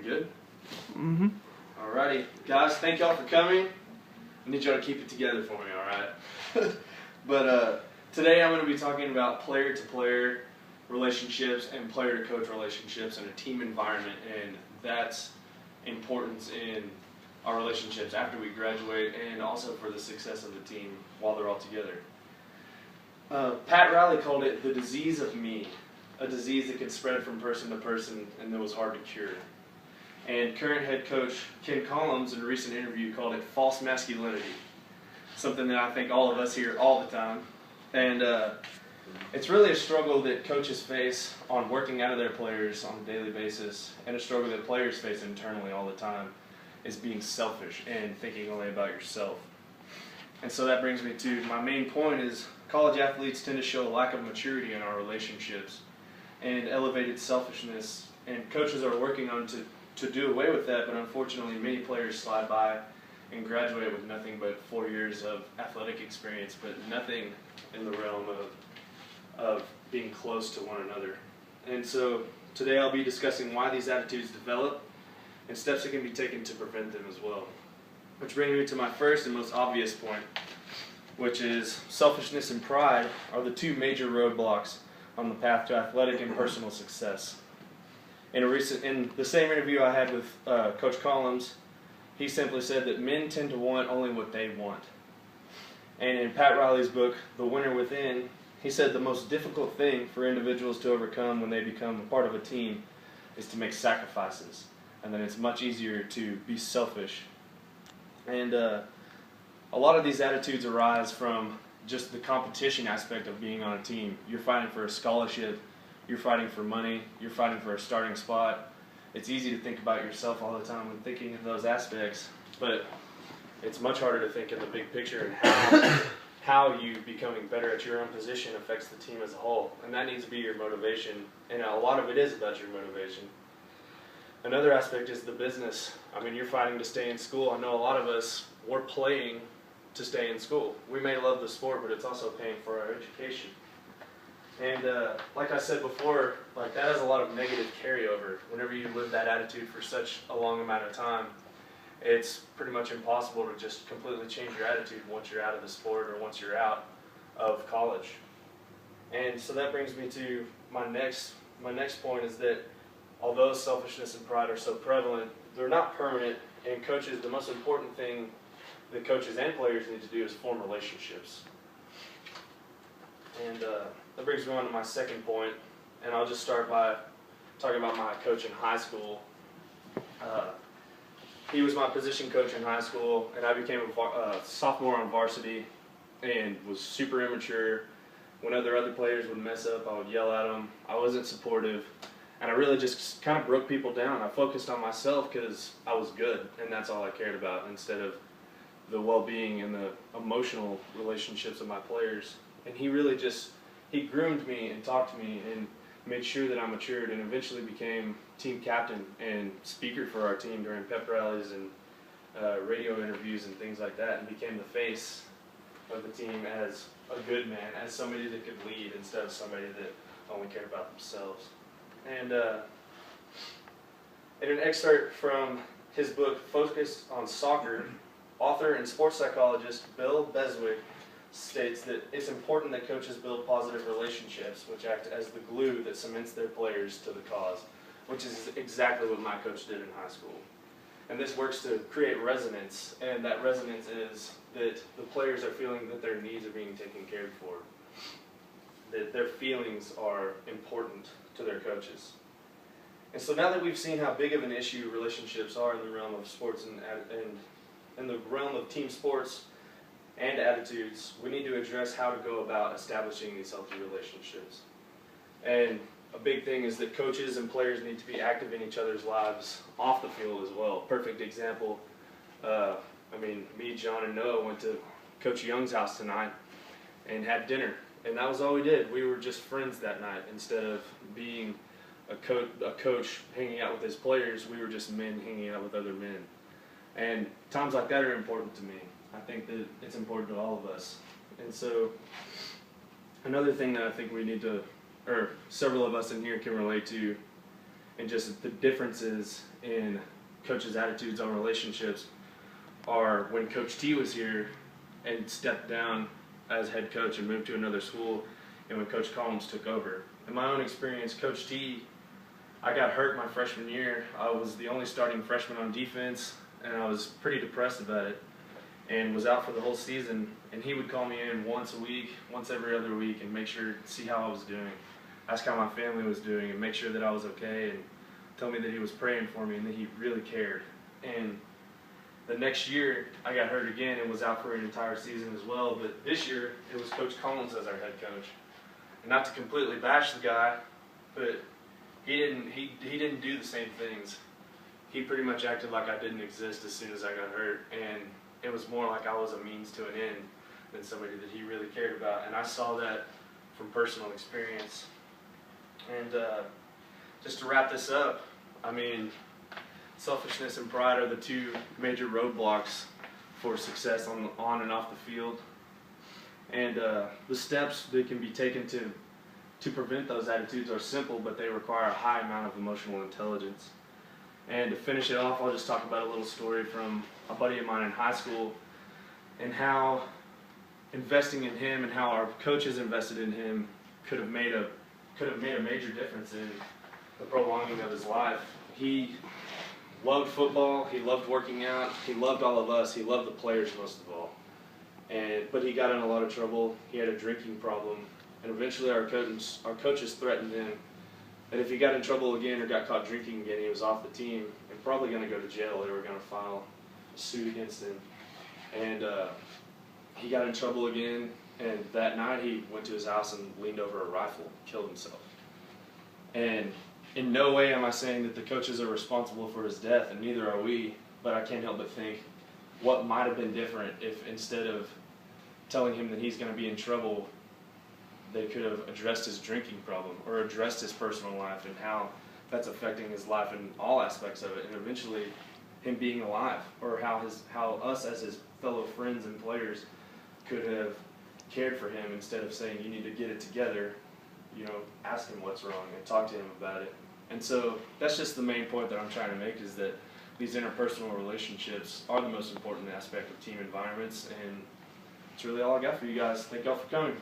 Good? Mm-hmm. Alrighty. Guys, thank y'all for coming. I need y'all to keep it together for me, alright? But today I'm going to be talking about player-to-player relationships and player-to-coach relationships in a team environment, and that's importance in our relationships after we graduate and also for the success of the team while they're all together. Pat Riley called it the disease of me, a disease that can spread from person to person and that was hard to cure. And current head coach Ken Collins in a recent interview called it false masculinity, something that I think all of us hear all the time. And it's really a struggle that coaches face on working out of their players on a daily basis, and a struggle that players face internally all the time is being selfish and thinking only about yourself. And so that brings me to my main point is college athletes tend to show a lack of maturity in our relationships and elevated selfishness, and coaches are working on to do away with that, but unfortunately many players slide by and graduate with nothing but 4 years of athletic experience, but nothing in the realm of being close to one another. And so today I'll be discussing why these attitudes develop and steps that can be taken to prevent them as well. Which brings me to my first and most obvious point, which is selfishness and pride are the two major roadblocks on the path to athletic and personal success. In the same interview I had with Coach Collins, he simply said that men tend to want only what they want. And in Pat Riley's book, The Winner Within, he said the most difficult thing for individuals to overcome when they become a part of a team is to make sacrifices, and then it's much easier to be selfish. And a lot of these attitudes arise from just the competition aspect of being on a team. You're fighting for a scholarship, you're fighting for money, you're fighting for a starting spot. It's easy to think about yourself all the time when thinking in those aspects, but it's much harder to think in the big picture and how you becoming better at your own position affects the team as a whole. And that needs to be your motivation, and a lot of it is about your motivation. Another aspect is the business. I mean, you're fighting to stay in school. I know a lot of us, we're playing to stay in school. We may love the sport, but it's also paying for our education. And like I said before, like that has a lot of negative carryover. Whenever you live that attitude for such a long amount of time, it's pretty much impossible to just completely change your attitude once you're out of the sport or once you're out of college. And so that brings me to my next point is that although selfishness and pride are so prevalent, they're not permanent, and coaches, the most important thing that coaches and players need to do is form relationships. And that brings me on to my second point, and I'll just start by talking about my coach in high school. He was my position coach in high school, and I became a sophomore on varsity and was super immature. Whenever other players would mess up, I would yell at them. I wasn't supportive, and I really just kind of broke people down. I focused on myself because I was good, and that's all I cared about, instead of the well-being and the emotional relationships of my players. And he really he groomed me and talked to me and made sure that I matured, and eventually became team captain and speaker for our team during pep rallies and radio interviews and things like that, and became the face of the team as a good man, as somebody that could lead instead of somebody that only cared about themselves. And in an excerpt from his book, Focused on Soccer, author and sports psychologist Bill Beswick states that it's important that coaches build positive relationships which act as the glue that cements their players to the cause, which is exactly what my coach did in high school. And this works to create resonance, and that resonance is that the players are feeling that their needs are being taken care for, that their feelings are important to their coaches. And so now that we've seen how big of an issue relationships are in the realm of sports and in the realm of team sports and attitudes, we need to address how to go about establishing these healthy relationships. And a big thing is that coaches and players need to be active in each other's lives off the field as well. Perfect example, me, John, and Noah went to Coach Young's house tonight and had dinner. And that was all we did. We were just friends that night. Instead of being a coach hanging out with his players, we were just men hanging out with other men. And times like that are important to me. I think that it's important to all of us. And so another thing that I think we need to, or several of us in here can relate to, and just the differences in coaches' attitudes on relationships are when Coach T was here and stepped down as head coach and moved to another school, and when Coach Collins took over. In my own experience, Coach T, I got hurt my freshman year. I was the only starting freshman on defense, and I was pretty depressed about it and was out for the whole season. And he would call me in once a week, once every other week, and make sure to see how I was doing, ask how my family was doing, and make sure that I was okay, and tell me that he was praying for me and that he really cared. And the next year, I got hurt again and was out for an entire season as well. But this year, it was Coach Collins as our head coach. And not to completely bash the guy, but he didn't do the same things. He pretty much acted like I didn't exist as soon as I got hurt, and it was more like I was a means to an end than somebody that he really cared about. And I saw that from personal experience. And just to wrap this up, I mean, selfishness and pride are the two major roadblocks for success on and off the field. And the steps that can be taken to prevent those attitudes are simple, but they require a high amount of emotional intelligence. And to finish it off, I'll just talk about a little story from a buddy of mine in high school and how investing in him and how our coaches invested in him could have made a major difference in the prolonging of his life. He loved football, he loved working out, he loved all of us, he loved the players most of all. But he got in a lot of trouble. He had a drinking problem, and eventually our coaches threatened him that if he got in trouble again or got caught drinking again, he was off the team and probably going to go to jail. They were going to file a suit against him. And he got in trouble again, and that night he went to his house and leaned over a rifle and killed himself. And in no way am I saying that the coaches are responsible for his death, and neither are we, but I can't help but think what might have been different if instead of telling him that he's going to be in trouble, they could have addressed his drinking problem or addressed his personal life and how that's affecting his life in all aspects of it, and eventually him being alive, or how us as his fellow friends and players could have cared for him instead of saying you need to get it together, ask him what's wrong and talk to him about it. And so that's just the main point that I'm trying to make, is that these interpersonal relationships are the most important aspect of team environments, and it's really all I got for you guys. Thank y'all for coming.